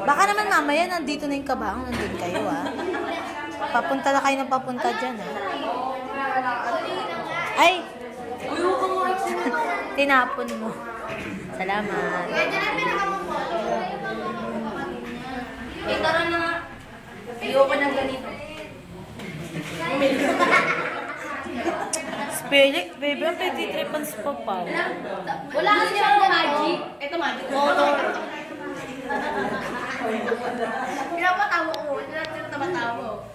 Baka naman mamaya nandito na yung kabang, nandun kayo Papunta na kayo ng papunta dyan Ay! Tinapon mo. Salamat. Tara na nga. Ayoko ng ganito. Spirit, baby, ang petitripans pa pa. Wala kasi siyang magic. Ito magic. Pinapatawa ko. Pinapatawa ko.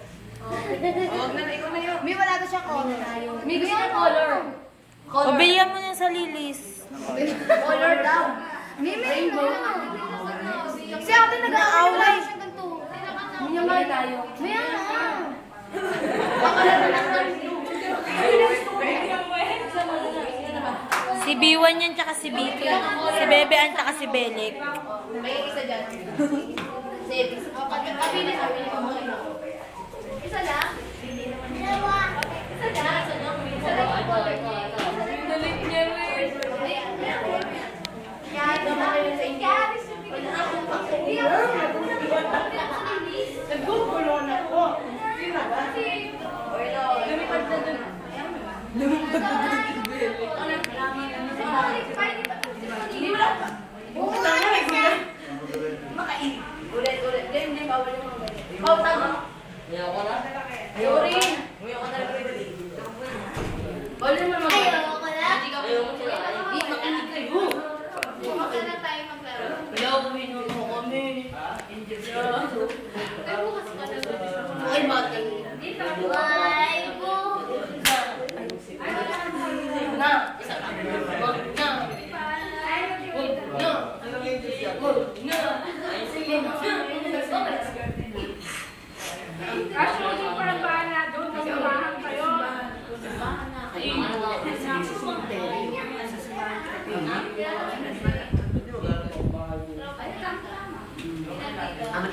Huwag na, ikaw na yun. May wala ko siya color. May gusto niya color. Pabiyan mo niya sa lilis. Color daw. May rainbow. Si ate nag-aaway. May tayo. May Si B1 yan, tsaka si B2. Si Bebe Ann, tsaka si Belik. May isa dyan. Kapili ko mga ino. Isa lang? Dalawa. Isa lang? Isa lang yung color niya. Dalit niya rin. Yan. Naggugulo na po. Lumipad na dun. Lumipad na dun. Hindi mo lang pa. Bukta nga, naggulan. Makain. Ulit. Hindi, bawal yung mga ganyan. Bawal tama. Ayoko na. Ayoko rin. Ayoko na rin. Bawal naman mga ganyan. Ayoko na. Ayoko sila. Hindi, makinig kayo. Bukta na tayo maglaro. Ayoko, hinuno kami. Hindi siya. Ay, bukas ka na. Ay, bakit? Ay, na, isa lang. Wag na. Kaso yung parang bahala doon, nagsabahan kayo.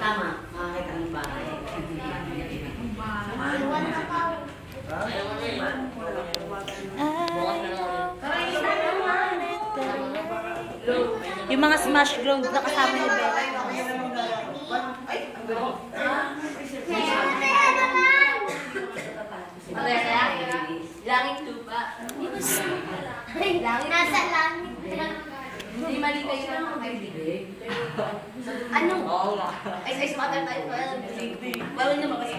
Tama. Makakita ng bahay. Yung mga smash grove na kasama ni Bebe. Langit lupa. Nasa langit. Hindi mali kayo na magbibig. Ano? Ay, smarter tayo. Bawal na mabasa.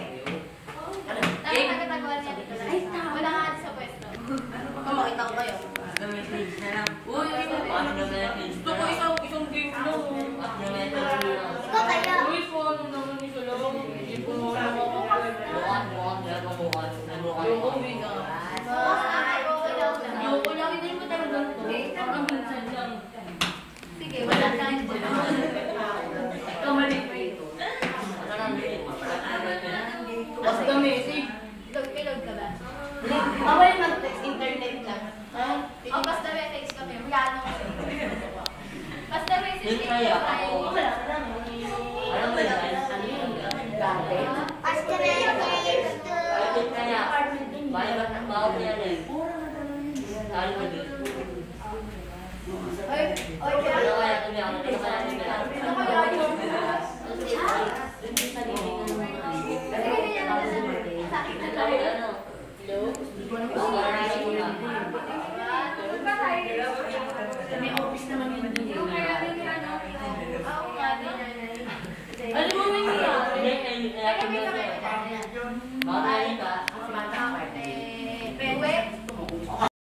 Ay, wala nga sa pwesto. Makita ko kayo. Uy, paano na natin? Gusto ko isang game lang. Ikaw kaya? Uy, paano naman isa lang? Hindi po mo lang ako. Bukan. Yung uwi na. Yung ulawin din mo talaga ito. Ang minsan lang. Sige, wala tayo po. Ikaw mali pa ito. Basta message. Ilog ka ba? Bawal mag-text, internet lang. Basta message kami. Wala na kasi. Basta message kayo. Wala ka lang. Alam mo lang. Ano yun? Basta message. Bahay ba ng bawal yan eh? Saan mo dito? Ay, ano kaya ito niya? Ano kaya ito niya? Ano kaya ito niya?